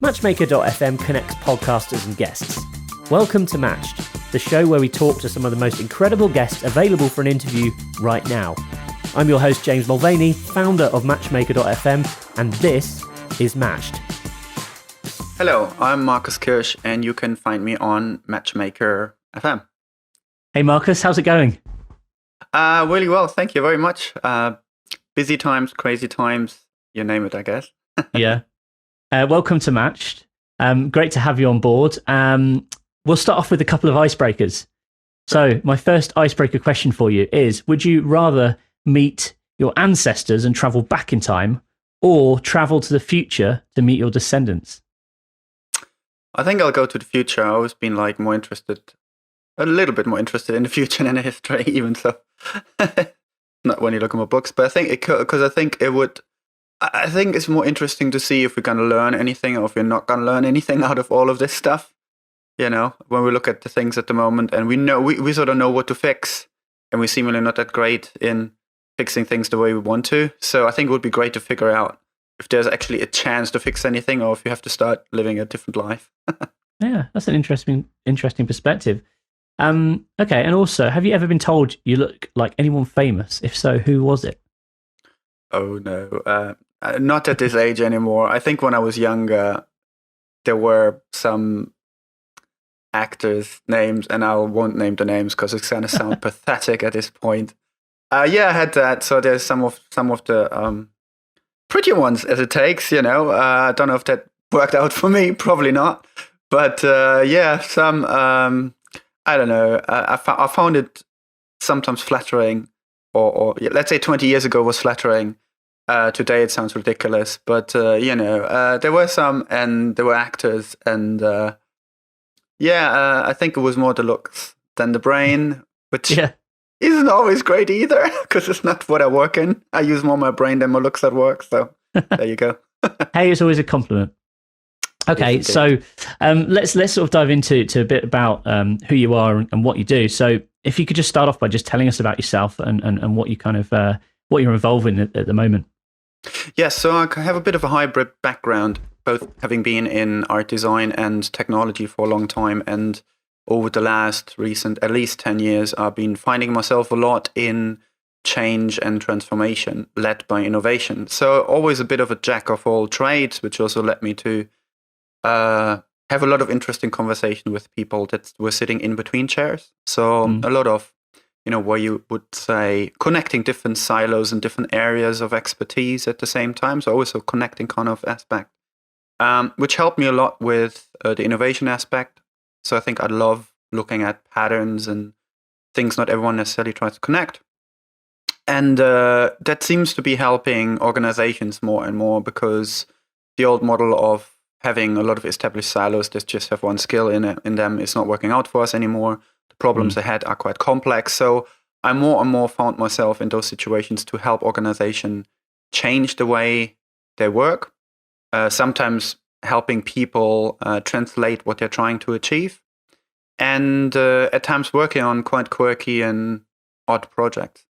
Matchmaker.fm connects podcasters and guests. Welcome to Matched, the show where we talk to some of the most incredible guests available for an interview right now. I'm your host, James Mulvany, founder of Matchmaker.fm, and this is Matched. Hello, I'm Marcus Kirsch, and you can find me on Matchmaker FM. Hey Marcus, how's it going? Really well, thank you very much. Busy times, crazy times, you name it, I guess. Yeah. Welcome to Matched. Great to have you on board. We'll start off with a couple of icebreakers. So my first icebreaker question for you is, would you rather meet your ancestors and travel back in time, or travel to the future to meet your descendants? I think I'll go to the future. I've always been a little bit more interested in the future than in history, even so. Not when you look at my books, but I think I think it's more interesting to see if we're going to learn anything or if we're not going to learn anything out of all of this stuff. You know, when we look at the things at the moment and we know we sort of know what to fix, and we're seemingly not that great in fixing things the way we want to. So I think it would be great to figure out if there's actually a chance to fix anything, or if you have to start living a different life. Yeah, that's an interesting perspective. Okay, and also, have you ever been told you look like anyone famous? If so, who was it? Oh no, not at this age anymore. I think when I was younger, there were some actors' names, and I won't name the names because it's going to sound pathetic at this point. Yeah, I had that. So there's some of the pretty ones as it takes. You know, I don't know if that worked out for me. Probably not. But yeah, some. I don't know. I found it sometimes flattering, or let's say 20 years ago was flattering. Today it sounds ridiculous, but there were some, and there were actors, and I think it was more the looks than the brain, which isn't always great either, because it's not what I work in. I use more my brain than my looks at work, so there you go. Hey, it's always a compliment. Okay, so let's sort of dive into a bit about who you are and what you do. So if you could just start off by just telling us about yourself and what you kind of what you're involved in at the moment. Yes, so I have a bit of a hybrid background, both having been in art design and technology for a long time, and over the last recent at least 10 years, I've been finding myself a lot in change and transformation led by innovation. So always a bit of a jack of all trades, which also led me to have a lot of interesting conversation with people that were sitting in between chairs. So a lot of, where you would say connecting different silos and different areas of expertise at the same time. So also connecting kind of aspect, which helped me a lot with the innovation aspect. So I think I love looking at patterns and things not everyone necessarily tries to connect. And that seems to be helping organizations more and more, because the old model of having a lot of established silos that just have one skill in them is not working out for us anymore. The problems ahead are quite complex. So I more and more found myself in those situations to help organizations change the way they work, sometimes helping people translate what they're trying to achieve, and at times working on quite quirky and odd projects.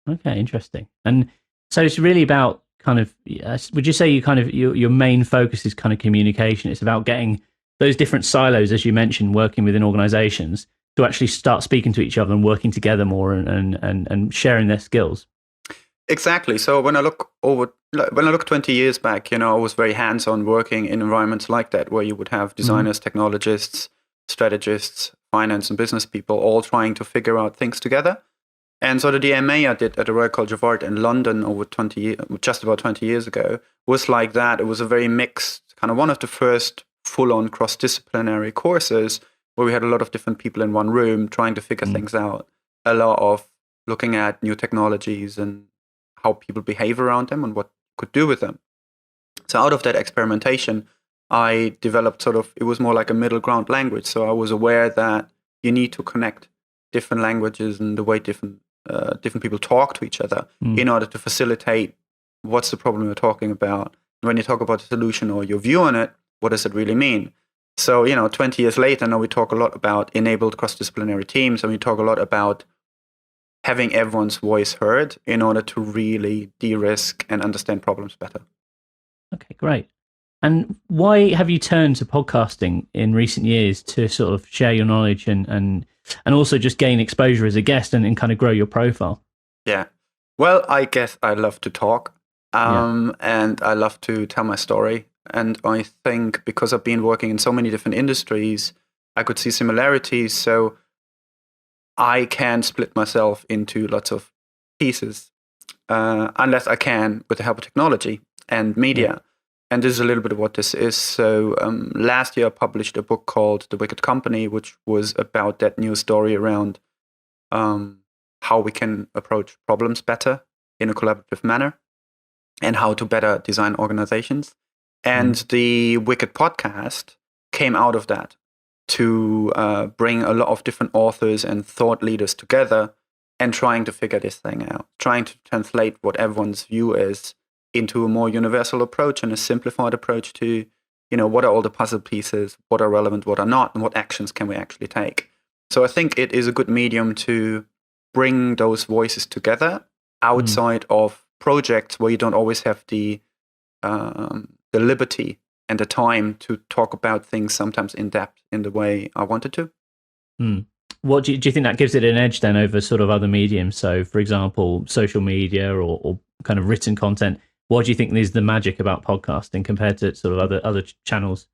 Okay, interesting. And so it's really about kind of, would you say your main focus is kind of communication? It's about getting those different silos, as you mentioned, working within organizations to actually start speaking to each other and working together more and sharing their skills. Exactly. So when I look 20 years back, I was very hands-on working in environments like that, where you would have designers, technologists, strategists, finance and business people all trying to figure out things together. And so the DMA I did at the Royal College of Art in London just about 20 years ago was like that. It was a very mixed, kind of one of the first full-on cross-disciplinary courses where we had a lot of different people in one room trying to figure things out. A lot of looking at new technologies and how people behave around them and what you could do with them. So out of that experimentation, I developed it was more like a middle ground language. So I was aware that you need to connect different languages and the way different people talk to each other in order to facilitate what's the problem you're talking about. When you talk about a solution or your view on it, what does it really mean? So, 20 years later, now we talk a lot about enabled cross-disciplinary teams, and we talk a lot about having everyone's voice heard in order to really de-risk and understand problems better. Okay, great. And why have you turned to podcasting in recent years to sort of share your knowledge and also just gain exposure as a guest and kind of grow your profile? Yeah. Well, I guess I love to talk, and I love to tell my story. And I think because I've been working in so many different industries, I could see similarities. So I can split myself into lots of pieces, unless I can with the help of technology and media. Yeah. And this is a little bit of what this is. So last year I published a book called The Wicked Company, which was about that new story around how we can approach problems better in a collaborative manner and how to better design organizations. And the Wicked podcast came out of that to bring a lot of different authors and thought leaders together and trying to figure this thing out, trying to translate what everyone's view is into a more universal approach and a simplified approach to, what are all the puzzle pieces, what are relevant, what are not, and what actions can we actually take. So I think it is a good medium to bring those voices together outside of projects where you don't always have the liberty and the time to talk about things sometimes in depth in the way I wanted to. What do you think that gives it an edge then over sort of other mediums? So, for example, social media or kind of written content. What do you think is the magic about podcasting compared to sort of other channels?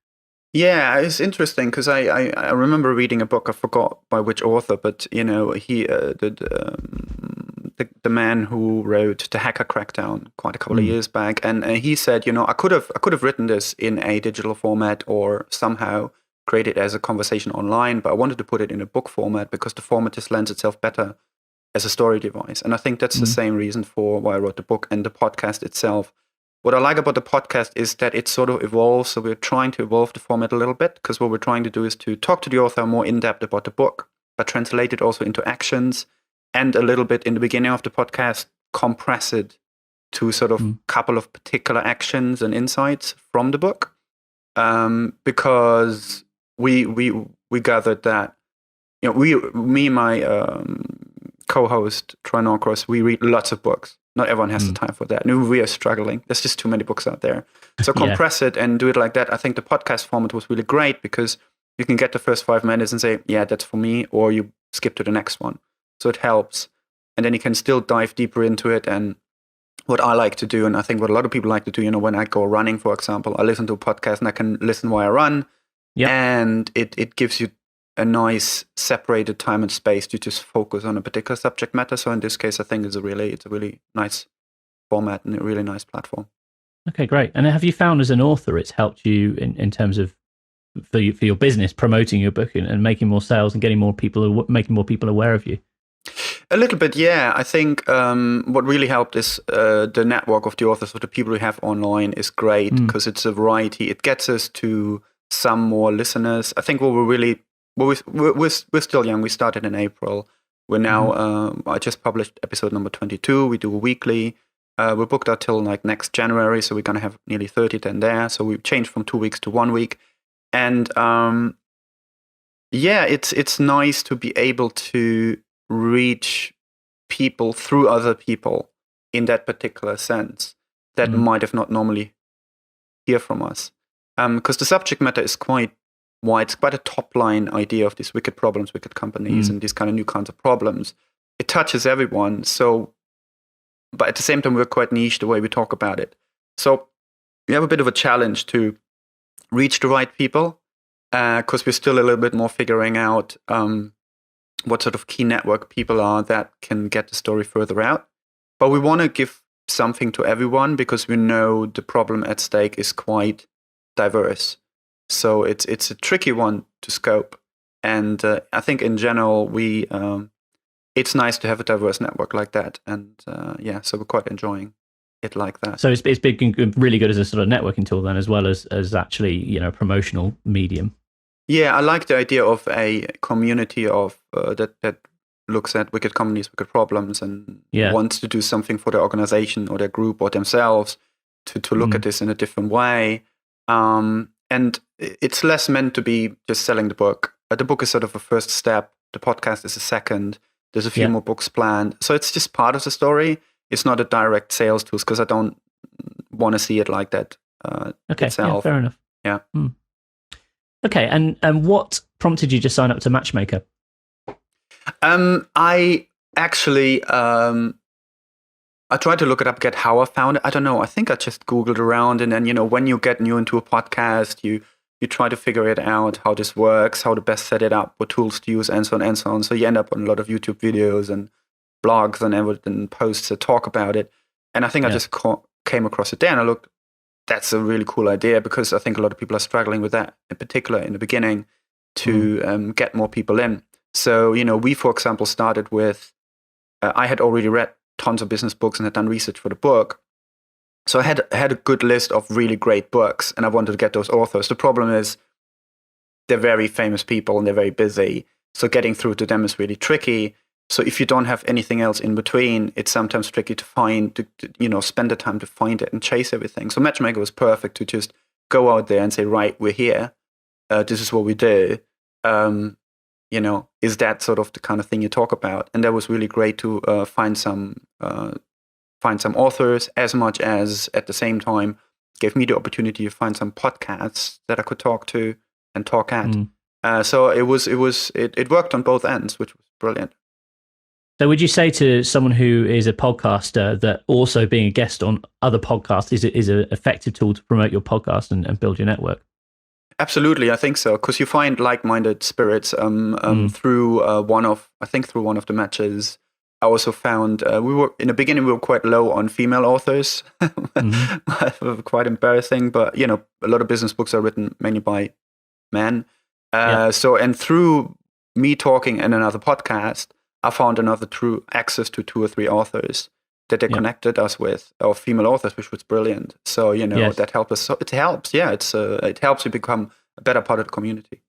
Yeah, it's interesting because I remember reading a book. I forgot by which author, but he the man who wrote The Hacker Crackdown quite a couple of years back, and he said, I could have written this in a digital format or somehow create it as a conversation online, but I wanted to put it in a book format because the format just lends itself better as a story device. And I think that's the same reason for why I wrote the book and the podcast itself. What I like about the podcast is that it sort of evolves. So we're trying to evolve the format a little bit because what we're trying to do is to talk to the author more in depth about the book, but translate it also into actions and a little bit in the beginning of the podcast, compress it to sort of couple of particular actions and insights from the book. Because we gathered that, me and my co-host Troy Norcross, we read lots of books. Not everyone has the time for that. And we are struggling. There's just too many books out there. So compress it and do it like that. I think the podcast format was really great because you can get the first 5 minutes and say, yeah, that's for me, or you skip to the next one. So it helps. And then you can still dive deeper into it. And what I like to do, and I think what a lot of people like to do, when I go running, for example, I listen to a podcast and I can listen while I run. Yep. And it gives you a nice separated time and space to just focus on a particular subject matter. So in this case, I think it's a really nice format and a really nice platform. Okay, great. And have you found as an author it's helped you in terms of for your business, promoting your book and making more sales and getting more people, making more people aware of you? A little bit, yeah. I think what really helped is the network of the authors, of the people we have online is great because it's a variety. It gets us to some more listeners. I think we're still young. We started in April. We're now, I just published episode number 22. We do a weekly. We're booked out till like next January, so we're going to have nearly 30 then there. So we've changed from 2 weeks to 1 week. And it's nice to be able to reach people through other people in that particular sense that might have not normally hear from us. Because the subject matter is quite wide. It's quite a top-line idea of these wicked problems, wicked companies, and these kind of new kinds of problems. It touches everyone. So, but at the same time, we're quite niche the way we talk about it. So we have a bit of a challenge to reach the right people because we're still a little bit more figuring out what sort of key network people are that can get the story further out. But we want to give something to everyone because we know the problem at stake is quite diverse. So it's a tricky one to scope. And I think in general, it's nice to have a diverse network like that. And so we're quite enjoying it like that. So it's been really good as a sort of networking tool then, as well as actually, a promotional medium. Yeah, I like the idea of a community of that looks at wicked companies, wicked problems, and wants to do something for their organization or their group or themselves to look at this in a different way. And it's less meant to be just selling the book. The book is sort of a first step. The podcast is a second. There's a few more books planned. So it's just part of the story. It's not a direct sales tool because I don't want to see it like that. Okay, itself. fair enough. Yeah. Okay, and what prompted you to sign up to Matchmaker? I actually I tried to look it up, get how I found it. I don't know. I think I just Googled around, and then when you get new into a podcast, you try to figure it out, how this works, how to best set it up, what tools to use, and so on and so on. So you end up on a lot of YouTube videos and blogs and everything, posts that talk about it. And I think I just came across it there, and I looked. That's a really cool idea, because I think a lot of people are struggling with that, in particular in the beginning, to get more people in. So, we, for example, started with, I had already read tons of business books and had done research for the book. So I had a good list of really great books, and I wanted to get those authors. The problem is they're very famous people and they're very busy. So getting through to them is really tricky. So if you don't have anything else in between, it's sometimes tricky to find, to spend the time to find it and chase everything. So Matchmaker was perfect to just go out there and say, right, we're here. This is what we do. Is that sort of the kind of thing you talk about? And that was really great to find some authors, as much as at the same time gave me the opportunity to find some podcasts that I could talk to and talk at. So it worked on both ends, which was brilliant. So would you say to someone who is a podcaster that also being a guest on other podcasts is an effective tool to promote your podcast and build your network? Absolutely, I think so, because you find like-minded spirits through one of the matches. I also found in the beginning we were quite low on female authors, quite embarrassing. But a lot of business books are written mainly by men. So, and through me talking in another podcast, I found another true access to 2 or 3 authors that they connected us with, or female authors, which was brilliant. So, that helped us. So it helps. Yeah, it helps you become a better part of the community.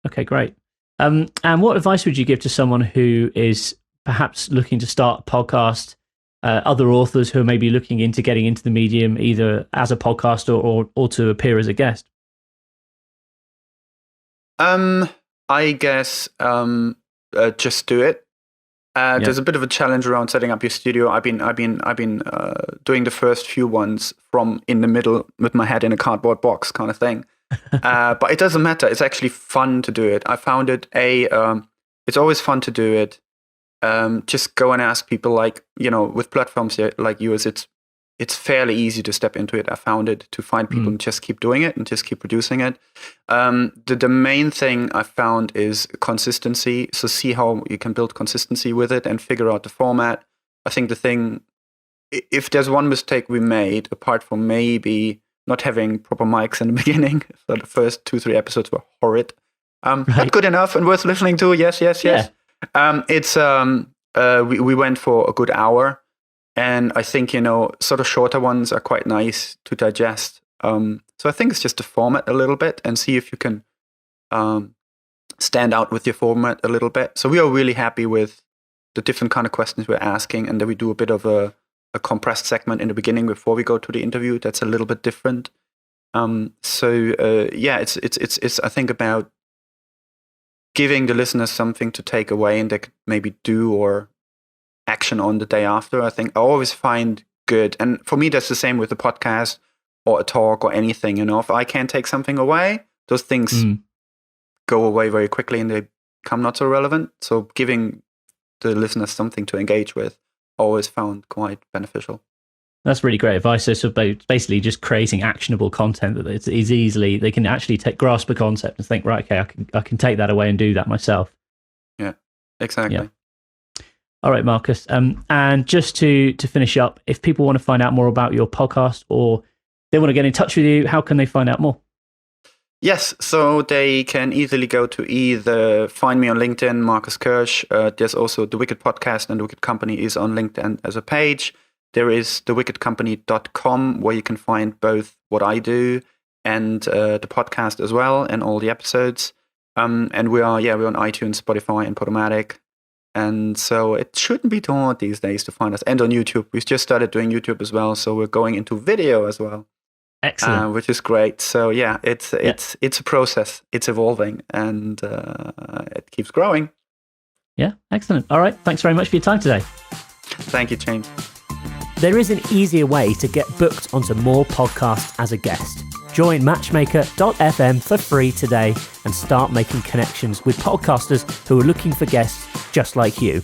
Okay, great. And what advice would you give to someone who is perhaps looking to start a podcast, other authors who are maybe looking into getting into the medium, either as a podcaster or to appear as a guest? I guess just do it. There's a bit of a challenge around setting up your studio. I've been doing the first few ones from in the middle with my head in a cardboard box kind of thing. But it doesn't matter. It's actually fun to do it. I found it it's always fun to do it. Just go and ask people, like, with platforms like yours, it's fairly easy to step into it. I found it to find people and just keep doing it and just keep producing it. The main thing I found is consistency. So see how you can build consistency with it and figure out the format. I think if there's one mistake we made, apart from maybe not having proper mics in the beginning, so the first 2-3 episodes were horrid. But good enough and worth listening to. Yes. Yeah. We went for a good hour. And I think, sort of shorter ones are quite nice to digest. So I think it's just to format a little bit and see if you can stand out with your format a little bit. So we are really happy with the different kind of questions we're asking, and then we do a bit of a compressed segment in the beginning before we go to the interview. That's a little bit different. It's I think about giving the listeners something to take away and they could maybe do or action on the day after. I think I always find good, and for me that's the same with a podcast or a talk or anything. If I can't take something away, those things go away very quickly and they become not so relevant. So giving the listeners something to engage with, always found quite beneficial. That's really great advice. So basically just creating actionable content that it's easily, they can actually grasp a concept and think, right, okay, I can take that away and do that myself. Yeah, exactly. Yeah. All right, Marcus. And just to finish up, if people want to find out more about your podcast or they want to get in touch with you, how can they find out more? Yes, so they can easily go to either find me on LinkedIn, Marcus Kirsch. There's also The Wicked Podcast, and The Wicked Company is on LinkedIn as a page. There is thewickedcompany.com, where you can find both what I do and the podcast as well, and all the episodes. And we're on iTunes, Spotify, and Podomatic. And so it shouldn't be too hard these days to find us. And on YouTube. We've just started doing YouTube as well, so we're going into video as well. Excellent. Which is great. So yeah, it's a process. It's evolving, and it keeps growing. Yeah, excellent. All right. Thanks very much for your time today. Thank you, James. there is an easier way to get booked onto more podcasts as a guest. Join matchmaker.fm for free today and start making connections with podcasters who are looking for guests just like you.